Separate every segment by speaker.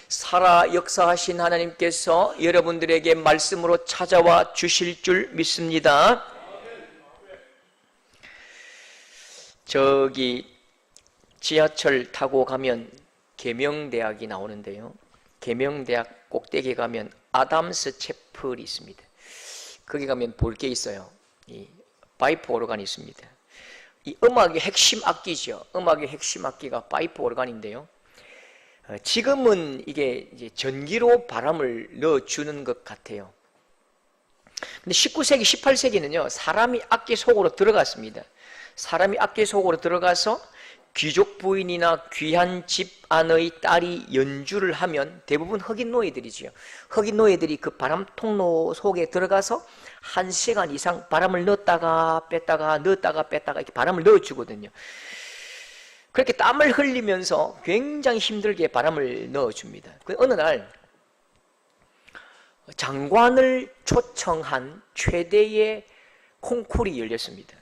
Speaker 1: 살아 역사하신 하나님께서 여러분들에게 말씀으로 찾아와 주실 줄 믿습니다. 저기 지하철 타고 가면 계명대학이 나오는데요, 계명대학 꼭대기에 가면 아담스 채플이 있습니다. 거기 가면 볼 게 있어요. 이 파이프 오르간이 있습니다. 이 음악의 핵심 악기죠. 음악의 핵심 악기가 파이프 오르간인데요, 지금은 이게 이제 전기로 바람을 넣어주는 것 같아요. 근데 19세기, 18세기는요, 사람이 악기 속으로 들어갔습니다. 사람이 악기 속으로 들어가서 귀족 부인이나 귀한 집 안의 딸이 연주를 하면 대부분 흑인 노예들이지요. 흑인 노예들이 그 바람 통로 속에 들어가서 1시간 이상 바람을 넣었다가 뺐다가 넣었다가 뺐다가 이렇게 바람을 넣어주거든요. 그렇게 땀을 흘리면서 굉장히 힘들게 바람을 넣어줍니다. 어느 날 장관을 초청한 최대의 콩쿠르이 열렸습니다.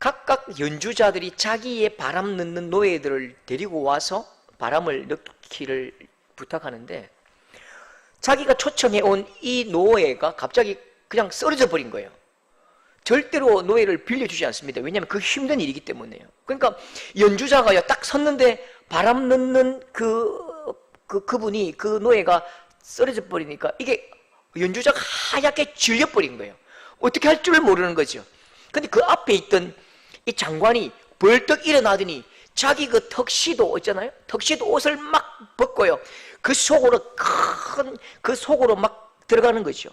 Speaker 1: 각각 연주자들이 자기의 바람 넣는 노예들을 데리고 와서 바람을 넣기를 부탁하는데, 자기가 초청해 온 이 노예가 갑자기 그냥 쓰러져 버린 거예요. 절대로 노예를 빌려주지 않습니다. 왜냐하면 그 힘든 일이기 때문에요. 그러니까 연주자가요, 딱 섰는데 바람 넣는 그분이, 그 노예가 쓰러져 버리니까 이게 연주자가 하얗게 질려버린 거예요. 어떻게 할 줄을 모르는 거죠. 근데 그 앞에 있던 이 장관이 벌떡 일어나더니 자기 그 턱시도 있잖아요, 턱시도 옷을 막 벗고요, 그 속으로 그 속으로 막 들어가는 거죠.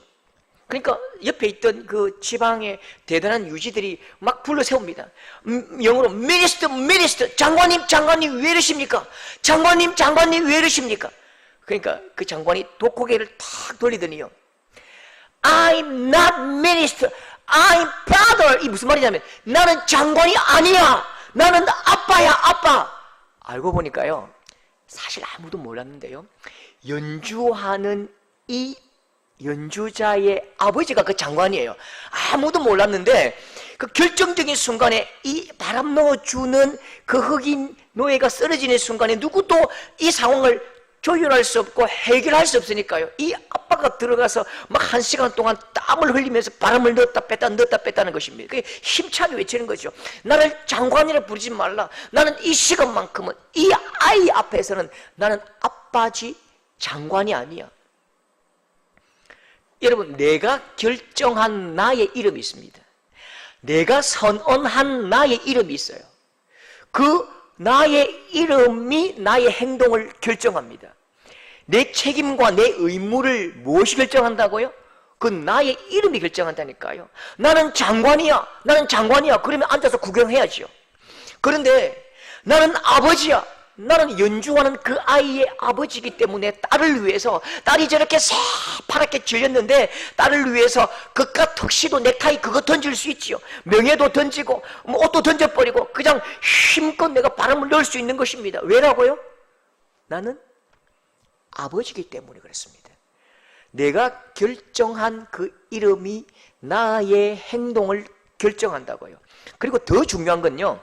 Speaker 1: 그러니까 옆에 있던 그 지방의 대단한 유지들이 막 불러 세웁니다. 영어로 미니스터, 장관님 왜 이러십니까? 장관님 왜 이러십니까? 그러니까 그 장관이 독고개를 탁 돌리더니요, I'm not minister, I'm father. 이 무슨 말이냐면, 나는 장관이 아니야, 나는 아빠야, 아빠. 알고 보니까요, 사실 아무도 몰랐는데요, 연주하는 이 연주자의 아버지가 그 장관이에요. 아무도 몰랐는데 그 결정적인 순간에 이 바람 넣어주는 그 흑인 노예가 쓰러지는 순간에 누구도 이 상황을 조율할 수 없고 해결할 수 없으니까요, 이 아빠가 들어가서 막 1시간 동안 땀을 흘리면서 바람을 넣었다 뺐다는 것입니다. 그게 힘차게 외치는 거죠. 나를 장관이라 부르지 말라. 나는 이 시간만큼은 이 아이 앞에서는 나는 아빠지 장관이 아니야. 여러분, 내가 결정한 나의 이름이 있습니다. 내가 선언한 나의 이름이 있어요. 그 나의 이름이 나의 행동을 결정합니다. 내 책임과 내 의무를 무엇이 결정한다고요? 그 나의 이름이 결정한다니까요. 나는 장관이야. 그러면 앉아서 구경해야죠. 그런데 나는 아버지야. 나는 연주하는 그 아이의 아버지이기 때문에 딸을 위해서, 딸이 저렇게 새파랗게 질렸는데 딸을 위해서 그깟 턱시도 넥타이 그거 던질 수 있지요. 명예도 던지고 옷도 던져버리고 그냥 힘껏 내가 바람을 넣을 수 있는 것입니다. 왜라고요? 나는 아버지이기 때문에 그렇습니다. 내가 결정한 그 이름이 나의 행동을 결정한다고요. 그리고 더 중요한 건요,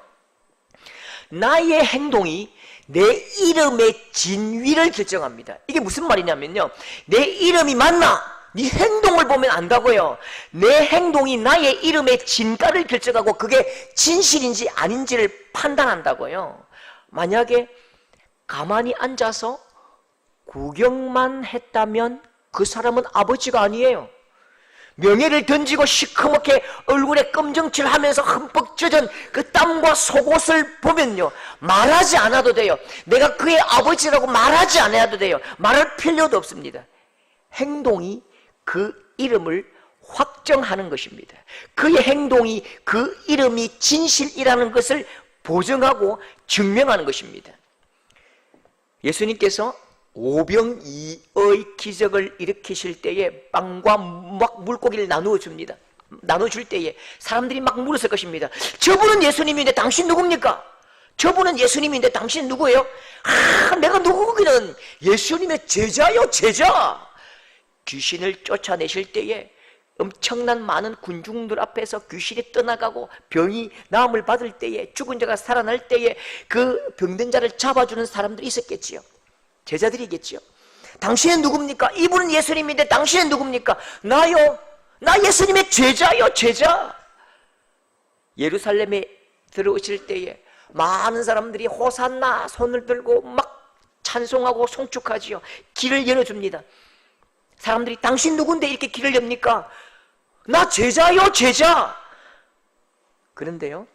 Speaker 1: 나의 행동이 내 이름의 진위를 결정합니다. 이게 무슨 말이냐면요, 내 이름이 맞나? 네 행동을 보면 안다고요. 내 행동이 나의 이름의 진가를 결정하고 그게 진실인지 아닌지를 판단한다고요. 만약에 가만히 앉아서 구경만 했다면 그 사람은 아버지가 아니에요. 명예를 던지고 시커멓게 얼굴에 검정칠 하면서 흠뻑 젖은 그 땀과 속옷을 보면요, 말하지 않아도 돼요. 내가 그의 아버지라고 말하지 않아도 돼요. 말할 필요도 없습니다. 행동이 그 이름을 확정하는 것입니다. 그의 행동이 그 이름이 진실이라는 것을 보증하고 증명하는 것입니다. 예수님께서 오병이어의 기적을 일으키실 때에 빵과 막 물고기를 나누어 줍니다. 나눠줄 때에 사람들이 막 물었을 것입니다. 저분은 예수님인데 당신 누굽니까? 저분은 예수님인데 당신 누구예요? 내가 누구기는 예수님의 제자요, 제자. 귀신을 쫓아내실 때에 엄청난 많은 군중들 앞에서 귀신이 떠나가고 병이 나음을 받을 때에, 죽은 자가 살아날 때에 그 병든 자를 잡아주는 사람들이 있었겠지요. 제자들이겠지요. 당신은 누굽니까? 이분은 예수님인데 당신은 누굽니까? 나요. 나 예수님의 제자요, 제자. 예루살렘에 들어오실 때에 많은 사람들이 호산나 손을 들고 막 찬송하고 송축하지요. 길을 열어줍니다. 사람들이 당신 누군데 이렇게 길을 엽니까? 나 제자요, 제자. 그런데요,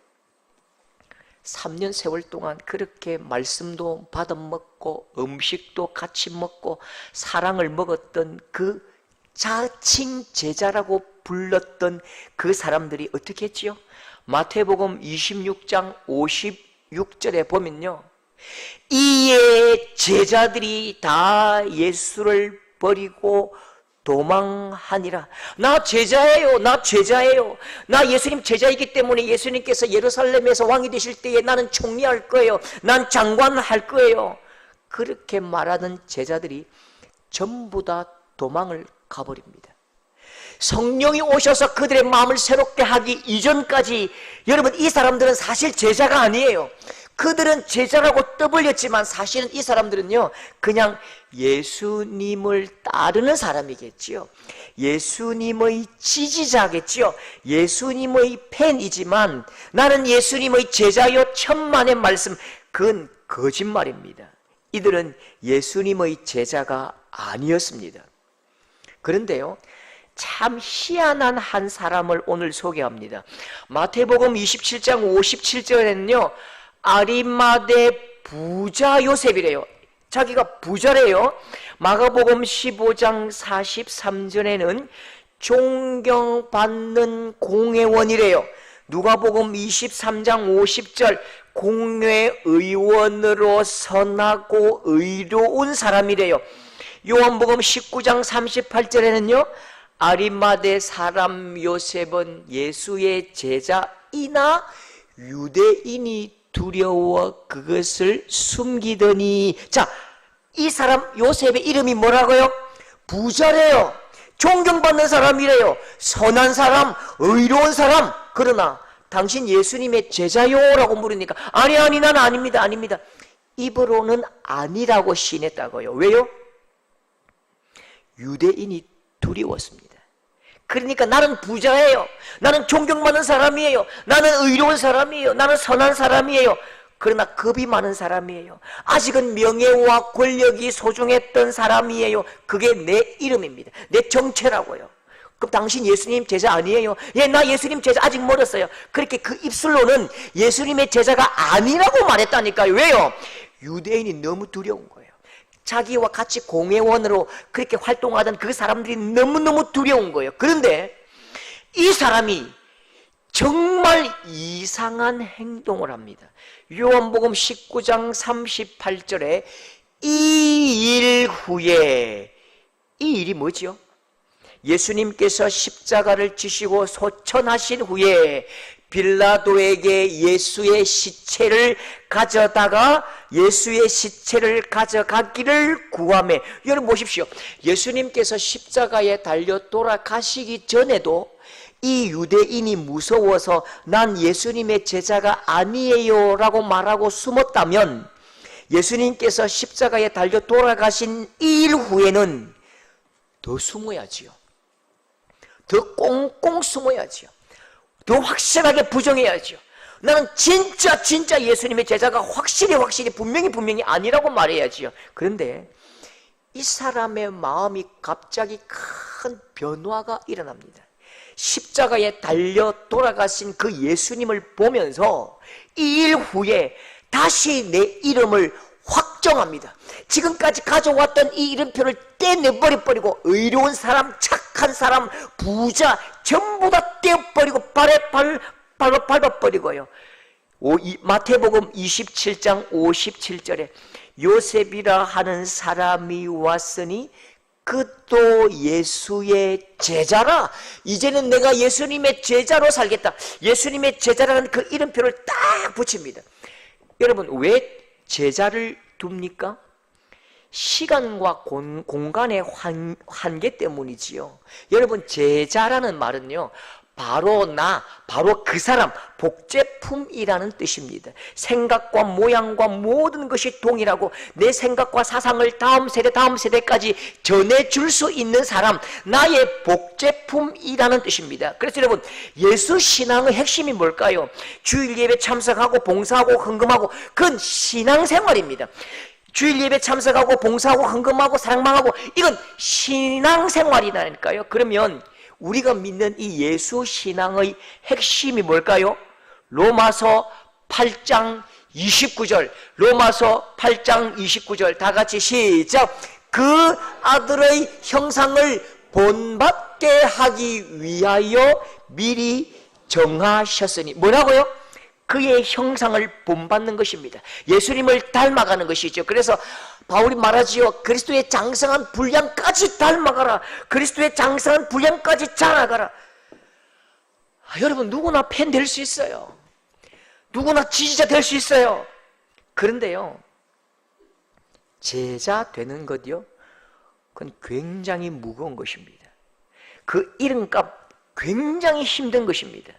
Speaker 1: 3년 세월 동안 그렇게 말씀도 받아먹고 음식도 같이 먹고 사랑을 먹었던 그 자칭 제자라고 불렀던 그 사람들이 어떻게 했지요? 마태복음 26장 56절에 보면요, 이에 제자들이 다 예수를 버리고 도망하니라. 나 제자예요. 나 제자예요. 나 예수님 제자이기 때문에 예수님께서 예루살렘에서 왕이 되실 때에 나는 총리할 거예요. 난 장관할 거예요. 그렇게 말하는 제자들이 전부 다 도망을 가버립니다. 성령이 오셔서 그들의 마음을 새롭게 하기 이전까지 여러분, 이 사람들은 사실 제자가 아니에요. 그들은 제자라고 떠벌렸지만 사실은 이 사람들은요, 그냥 예수님을 따르는 사람이겠지요. 예수님의 지지자겠지요. 예수님의 팬이지만 나는 예수님의 제자요 천만의 말씀, 그건 거짓말입니다. 이들은 예수님의 제자가 아니었습니다. 그런데요, 참 희한한 한 사람을 오늘 소개합니다. 마태복음 27장 57절에는요 아리마대 부자 요셉이래요. 자기가 부자래요. 마가복음 15장 43절에는 존경받는 공회원이래요. 누가복음 23장 50절 공회의원으로 선하고 의로운 사람이래요. 요한복음 19장 38절에는요 아리마대 사람 요셉은 예수의 제자이나 유대인이 두려워 그것을 숨기더니, 자, 이 사람 요셉의 이름이 뭐라고요? 부자래요. 존경받는 사람이래요. 선한 사람, 의로운 사람. 그러나 당신 예수님의 제자요라고 물으니까 아니 난 아닙니다. 입으로는 아니라고 시인했다고요. 왜요? 유대인이 두려웠습니다. 그러니까 나는 부자예요. 나는 존경받는 사람이에요. 나는 의로운 사람이에요. 나는 선한 사람이에요. 그러나 겁이 많은 사람이에요. 아직은 명예와 권력이 소중했던 사람이에요. 그게 내 이름입니다. 내 정체라고요. 그럼 당신 예수님 제자 아니에요? 예, 나 예수님 제자 아직 멀었어요. 그렇게 그 입술로는 예수님의 제자가 아니라고 말했다니까요. 왜요? 유대인이 너무 두려운 거예요. 자기와 같이 공회원으로 그렇게 활동하던 그 사람들이 너무너무 두려운 거예요. 그런데 이 사람이 정말 이상한 행동을 합니다. 요한복음 19장 38절에 이 일 후에, 이 일이 뭐지요? 예수님께서 십자가를 지시고 소천하신 후에 빌라도에게 예수의 시체를 가져가기를 구하매. 여러분 보십시오. 예수님께서 십자가에 달려 돌아가시기 전에도 이 유대인이 무서워서 난 예수님의 제자가 아니에요 라고 말하고 숨었다면, 예수님께서 십자가에 달려 돌아가신 이 일 후에는 더 숨어야지요. 더 꽁꽁 숨어야지요. 더 확실하게 부정해야죠. 나는 진짜 예수님의 제자가 확실히 분명히 아니라고 말해야지요. 그런데 이 사람의 마음이 갑자기 큰 변화가 일어납니다. 십자가에 달려 돌아가신 그 예수님을 보면서 이 일 후에 다시 내 이름을 확정합니다. 지금까지 가져왔던 이 이름표를 떼내버리고 의로운 사람, 착한 사람, 부자 전부 다 떼어버리고 발로 밟아버리고요. 마태복음 27장 57절에 요셉이라 하는 사람이 왔으니 그도 예수의 제자라. 이제는 내가 예수님의 제자로 살겠다. 예수님의 제자라는 그 이름표를 딱 붙입니다. 여러분, 왜 제자를 둡니까? 시간과 공간의 한계 때문이지요. 여러분, 제자라는 말은요 바로 그 사람, 복제품이라는 뜻입니다. 생각과 모양과 모든 것이 동일하고 내 생각과 사상을 다음 세대까지 전해줄 수 있는 사람, 나의 복제품이라는 뜻입니다. 그래서 여러분, 예수 신앙의 핵심이 뭘까요? 주일 예배 참석하고 봉사하고 헌금하고, 그건 신앙생활입니다. 주일 예배 참석하고 봉사하고 헌금하고 사랑망하고, 이건 신앙생활이라니까요. 그러면 우리가 믿는 이 예수 신앙의 핵심이 뭘까요? 로마서 8장 29절, 로마서 8장 29절 다 같이 시작. 그 아들의 형상을 본받게 하기 위하여 미리 정하셨으니, 뭐라고요? 그의 형상을 본받는 것입니다. 예수님을 닮아가는 것이죠. 그래서 바울이 말하지요. 그리스도의 장성한 분량까지 닮아가라. 그리스도의 장성한 분량까지 자라가라. 여러분, 누구나 팬 될 수 있어요. 누구나 지지자 될 수 있어요. 그런데요, 제자 되는 것이요, 그건 굉장히 무거운 것입니다. 그 이름값 굉장히 힘든 것입니다.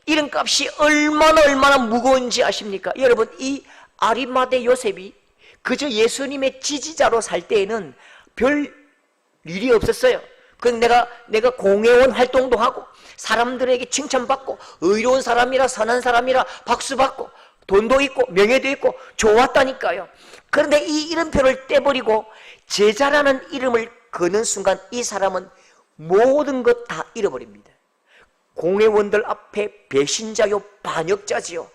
Speaker 1: 이름값이 얼마나 무거운지 아십니까? 여러분, 이 아리마대 요셉이 그저 예수님의 지지자로 살 때에는 별 일이 없었어요. 내가 공회원 활동도 하고 사람들에게 칭찬받고 의로운 사람이라 선한 사람이라 박수받고 돈도 있고 명예도 있고 좋았다니까요. 그런데 이 이름표를 떼버리고 제자라는 이름을 거는 순간 이 사람은 모든 것 다 잃어버립니다. 공회원들 앞에 배신자요, 반역자지요.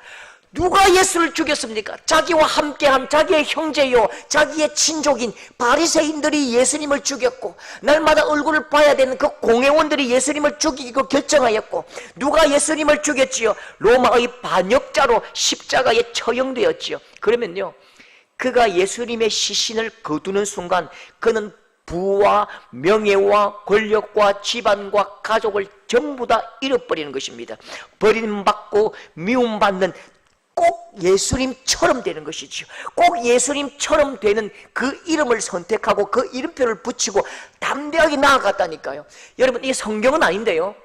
Speaker 1: 누가 예수를 죽였습니까? 자기와 함께한 자기의 형제요, 자기의 친족인 바리새인들이 예수님을 죽였고, 날마다 얼굴을 봐야 되는 그 공회원들이 예수님을 죽이고 결정하였고, 누가 예수님을 죽였지요? 로마의 반역자로 십자가에 처형되었지요. 그러면요, 그가 예수님의 시신을 거두는 순간 그는 부와 명예와 권력과 집안과 가족을 전부 다 잃어버리는 것입니다. 버림받고 미움받는, 꼭 예수님처럼 되는 것이죠. 꼭 예수님처럼 되는 그 이름을 선택하고 그 이름표를 붙이고 담대하게 나아갔다니까요. 여러분, 이게 성경은 아닌데요,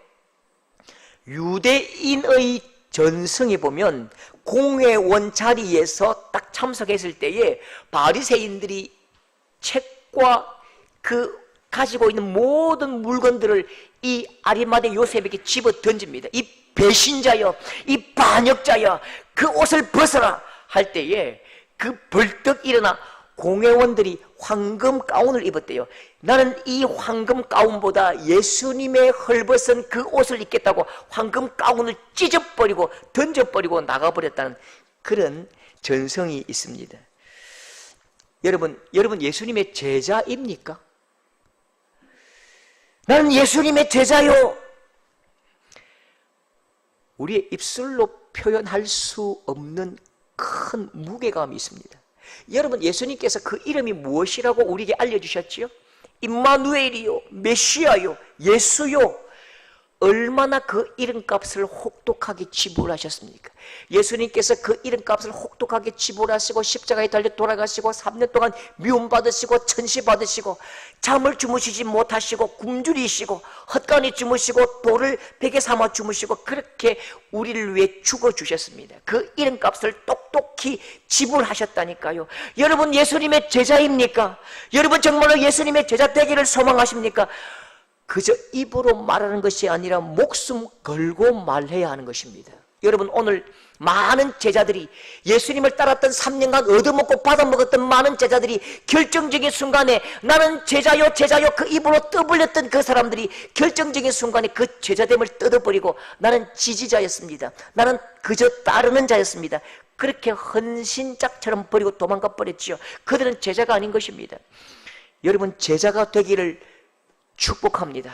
Speaker 1: 유대인의 전승에 보면 공회원 자리에서 딱 참석했을 때에 바리새인들이 책과 그 가지고 있는 모든 물건들을 이 아리마대 요셉에게 집어 던집니다. 이 배신자여, 이 반역자여, 그 옷을 벗어라 할 때에 그 벌떡 일어나 공회원들이 황금 가운을 입었대요. 나는 이 황금 가운보다 예수님의 헐벗은 그 옷을 입겠다고 황금 가운을 찢어버리고 던져버리고 나가버렸다는 그런 전성이 있습니다. 여러분 예수님의 제자입니까? 나는 예수님의 제자요. 우리의 입술로 표현할 수 없는 큰 무게감이 있습니다. 여러분, 예수님께서 그 이름이 무엇이라고 우리에게 알려주셨지요? 임마누엘이요, 메시아요, 예수요. 얼마나 그 이름값을 혹독하게 지불하셨습니까? 예수님께서 그 이름값을 혹독하게 지불하시고 십자가에 달려 돌아가시고 3년 동안 미움받으시고 천시받으시고 잠을 주무시지 못하시고 굶주리시고 헛간에 주무시고 돌을 베개 삼아 주무시고 그렇게 우리를 위해 죽어주셨습니다. 그 이름값을 똑똑히 지불하셨다니까요. 여러분, 예수님의 제자입니까? 여러분, 정말로 예수님의 제자 되기를 소망하십니까? 그저 입으로 말하는 것이 아니라 목숨 걸고 말해야 하는 것입니다. 여러분, 오늘 많은 제자들이, 예수님을 따랐던 3년간 얻어먹고 받아먹었던 많은 제자들이 결정적인 순간에 나는 제자요 제자요 그 입으로 떠벌렸던 그 사람들이 결정적인 순간에 그 제자됨을 뜯어버리고 나는 지지자였습니다. 나는 그저 따르는 자였습니다. 그렇게 헌신짝처럼 버리고 도망가 버렸지요. 그들은 제자가 아닌 것입니다. 여러분, 제자가 되기를 축복합니다.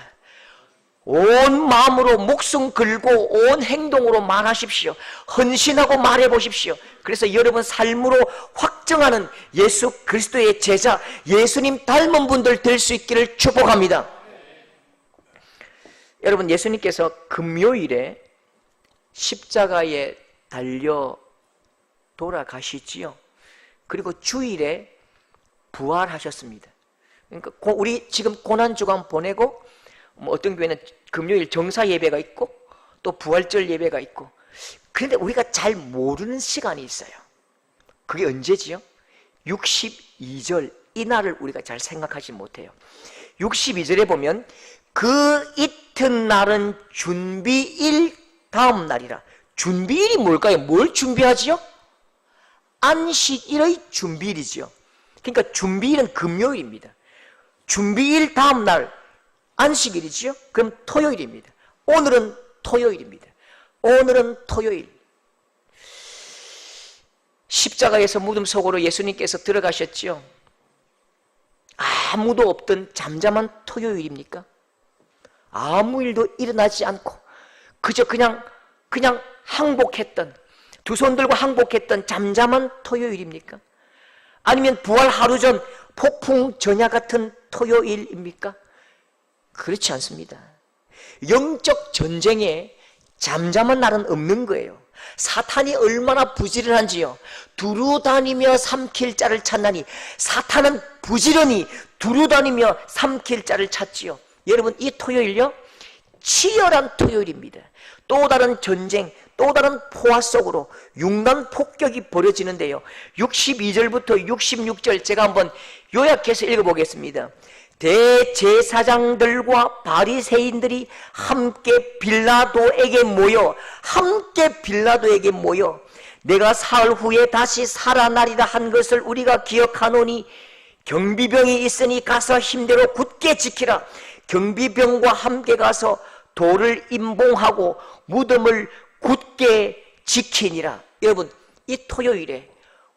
Speaker 1: 온 마음으로 목숨 걸고 온 행동으로 말하십시오. 헌신하고 말해보십시오. 그래서 여러분 삶으로 확정하는 예수 그리스도의 제자, 예수님 닮은 분들 될 수 있기를 축복합니다. 여러분, 예수님께서 금요일에 십자가에 달려 돌아가시지요. 그리고 주일에 부활하셨습니다. 그러니까 우리 지금 고난주간 보내고 어떤 교회는 금요일 정사 예배가 있고 또 부활절 예배가 있고. 그런데 우리가 잘 모르는 시간이 있어요. 그게 언제지요? 62절 이날을 우리가 잘 생각하지 못해요. 62절에 보면 그 이튿날은 준비일 다음 날이라. 준비일이 뭘까요? 뭘 준비하지요? 안식일의 준비일이지요. 그러니까 준비일은 금요일입니다. 준비일 다음 날 안식일이지요. 그럼 토요일입니다. 오늘은 토요일입니다. 오늘은 토요일. 십자가에서 무덤 속으로 예수님께서 들어가셨지요. 아무도 없던 잠잠한 토요일입니까? 아무 일도 일어나지 않고 그저 그냥 항복했던, 두 손 들고 항복했던 잠잠한 토요일입니까? 아니면 부활 하루 전 폭풍 전야 같은 토요일입니까? 그렇지 않습니다. 영적 전쟁에 잠잠한 날은 없는 거예요. 사탄이 얼마나 부지런한지요. 두루다니며 삼킬 자를 찾나니, 사탄은 부지런히 두루다니며 삼킬 자를 찾지요. 여러분, 이 토요일요, 치열한 토요일입니다. 또 다른 전쟁, 또 다른 포화 속으로 융단 폭격이 벌어지는데요, 62절부터 66절 제가 한번 요약해서 읽어보겠습니다. 대제사장들과 바리새인들이 함께 빌라도에게 모여 내가 사흘 후에 다시 살아나리라 한 것을 우리가 기억하노니 경비병이 있으니 가서 힘대로 굳게 지키라. 경비병과 함께 가서 돌을 임봉하고 무덤을 굳게 지키니라. 여러분, 이 토요일에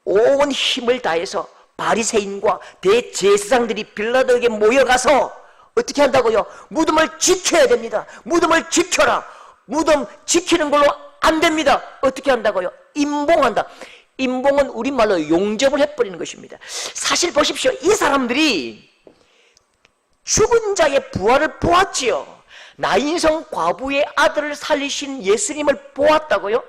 Speaker 1: 온 힘을 다해서 바리새인과 대제사장들이 빌라도에게 모여가서 어떻게 한다고요? 무덤을 지켜야 됩니다. 무덤을 지켜라. 무덤 지키는 걸로 안 됩니다. 어떻게 한다고요? 임봉한다. 임봉은 우리말로 용접을 해버리는 것입니다. 사실 보십시오. 이 사람들이 죽은 자의 부활을 보았지요. 나인성 과부의 아들을 살리신 예수님을 보았다고요?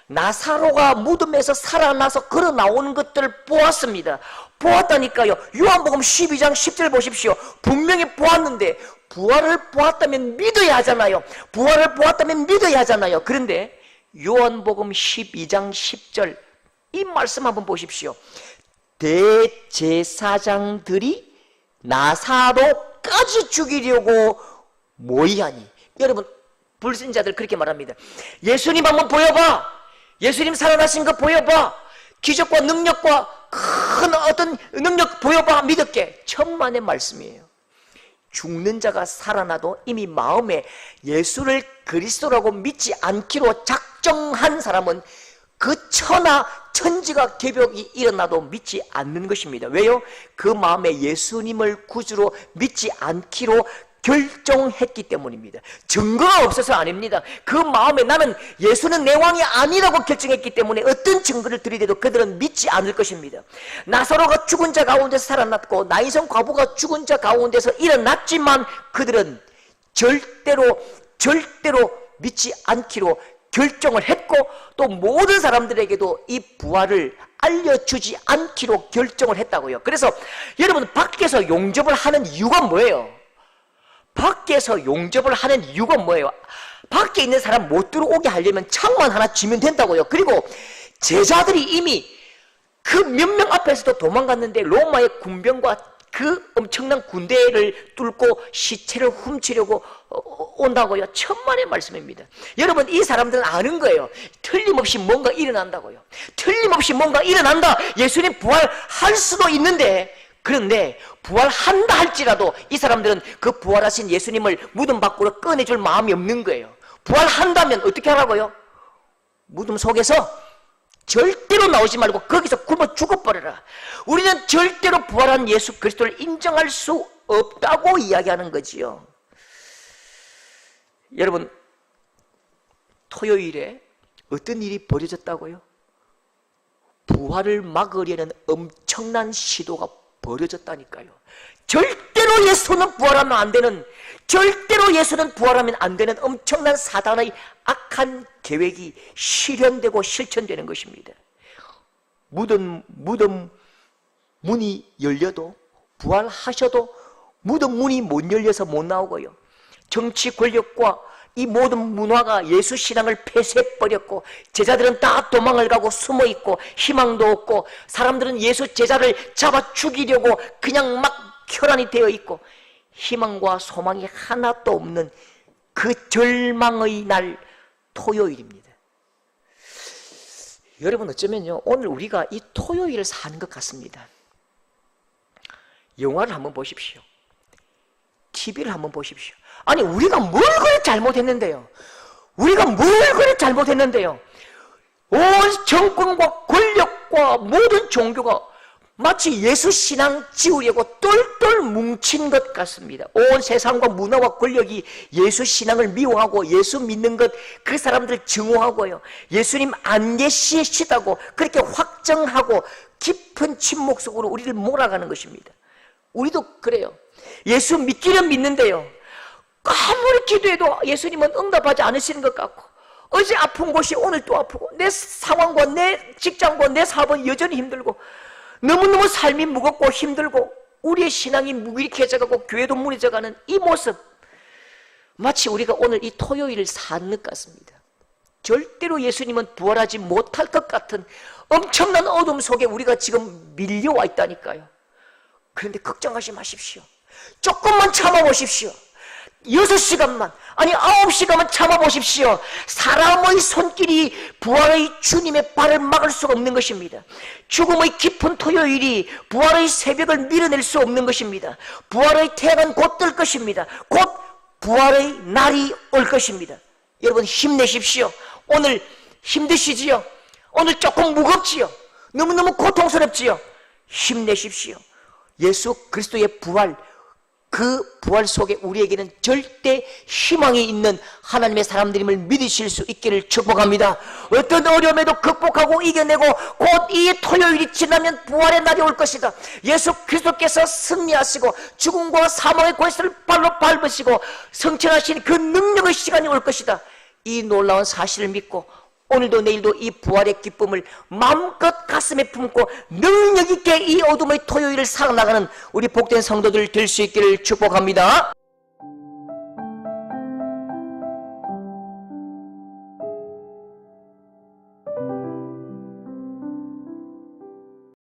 Speaker 1: 나사로가 무덤에서 살아나서 걸어 나오는 것들을 보았습니다. 보았다니까요. 요한복음 12장 10절 보십시오. 분명히 보았는데 부활을 보았다면 믿어야 하잖아요. 부활을 보았다면 믿어야 하잖아요. 그런데 요한복음 12장 10절 이 말씀 한번 보십시오. 대제사장들이 나사로까지 죽이려고 모이하니. 여러분, 불신자들 그렇게 말합니다. 예수님 한번 보여봐. 예수님 살아나신 거 보여봐. 기적과 능력과 큰 어떤 능력 보여봐. 믿을게. 천만의 말씀이에요. 죽는 자가 살아나도 이미 마음에 예수를 그리스도라고 믿지 않기로 작정한 사람은 그 천하 천지가 개벽이 일어나도 믿지 않는 것입니다. 왜요? 그 마음에 예수님을 구주로 믿지 않기로 결정했기 때문입니다. 증거가 없어서 아닙니다. 그 마음에 나는 예수는 내 왕이 아니라고 결정했기 때문에 어떤 증거를 들이대도 그들은 믿지 않을 것입니다. 나사로가 죽은 자 가운데서 살아났고 나인성 과부가 죽은 자 가운데서 일어났지만 그들은 절대로 믿지 않기로 결정을 했고 또 모든 사람들에게도 이 부활을 알려주지 않기로 결정을 했다고요. 그래서 여러분, 밖에서 용접을 하는 이유가 뭐예요? 밖에서 용접을 하는 이유가 뭐예요? 밖에 있는 사람 못 들어오게 하려면 창만 하나 쥐면 된다고요. 그리고 제자들이 이미 그 몇 명 앞에서도 도망갔는데 로마의 군병과 그 엄청난 군대를 뚫고 시체를 훔치려고 온다고요. 천만의 말씀입니다. 여러분, 이 사람들은 아는 거예요. 틀림없이 뭔가 일어난다고요. 틀림없이 뭔가 일어난다. 예수님 부활할 수도 있는데, 그런데 부활한다 할지라도 이 사람들은 그 부활하신 예수님을 무덤 밖으로 꺼내줄 마음이 없는 거예요. 부활한다면 어떻게 하라고요? 무덤 속에서 절대로 나오지 말고 거기서 굶어 죽어버려라. 우리는 절대로 부활한 예수 그리스도를 인정할 수 없다고 이야기하는 거지요. 여러분, 토요일에 어떤 일이 벌어졌다고요? 부활을 막으려는 엄청난 시도가 벌어졌다니까요. 절대로 예수는 부활하면 안 되는, 절대로 예수는 부활하면 안 되는 엄청난 사단의 악한 계획이 실현되고 실천되는 것입니다. 무덤 문이 열려도, 부활하셔도 무덤 문이 못 열려서 못 나오고요. 정치 권력과 이 모든 문화가 예수 신앙을 폐쇄해버렸고 제자들은 다 도망을 가고 숨어있고 희망도 없고 사람들은 예수 제자를 잡아 죽이려고 그냥 막 혈안이 되어 있고 희망과 소망이 하나도 없는 그 절망의 날 토요일입니다. 여러분 어쩌면요 오늘 우리가 이 토요일을 사는 것 같습니다. 영화를 한번 보십시오. TV를 한번 보십시오. 아니 우리가 뭘 그래 잘못했는데요. 우리가 뭘 그래 잘못했는데요. 온 정권과 권력과 모든 종교가 마치 예수 신앙 지우려고 똘똘 뭉친 것 같습니다. 온 세상과 문화와 권력이 예수 신앙을 미워하고 예수 믿는 것 그 사람들 증오하고요. 예수님 안 계시다고 그렇게 확정하고 깊은 침묵 속으로 우리를 몰아가는 것입니다. 우리도 그래요. 예수 믿기는 믿는데요. 아무리 기도해도 예수님은 응답하지 않으시는 것 같고 어제 아픈 곳이 오늘 또 아프고 내 상황과 내 직장과 내 사업은 여전히 힘들고 너무너무 삶이 무겁고 힘들고 우리의 신앙이 무기력해져가고 교회도 무너져가는 이 모습 마치 우리가 오늘 이 토요일을 사는 것 같습니다. 절대로 예수님은 부활하지 못할 것 같은 엄청난 어둠 속에 우리가 지금 밀려와 있다니까요. 그런데 걱정하지 마십시오. 조금만 참아보십시오. 6시간만 아니 9시간만 참아보십시오. 사람의 손길이 부활의 주님의 발을 막을 수가 없는 것입니다. 죽음의 깊은 토요일이 부활의 새벽을 밀어낼 수 없는 것입니다. 부활의 태양은 곧 뜰 것입니다. 곧 부활의 날이 올 것입니다. 여러분 힘내십시오. 오늘 힘드시지요? 오늘 조금 무겁지요? 너무너무 고통스럽지요? 힘내십시오. 예수 그리스도의 부활, 그 부활 속에 우리에게는 절대 희망이 있는 하나님의 사람들임을 믿으실 수 있기를 축복합니다. 어떤 어려움에도 극복하고 이겨내고 곧 이 토요일이 지나면 부활의 날이 올 것이다. 예수 그리스도께서 승리하시고 죽음과 사망의 권세를 발로 밟으시고 성천하신 그 능력의 시간이 올 것이다. 이 놀라운 사실을 믿고 오늘도 내일도 이 부활의 기쁨을 마음껏 가슴에 품고 능력 있게 이 어둠의 토요일을 살아나가는 우리 복된 성도들 될 수 있기를 축복합니다.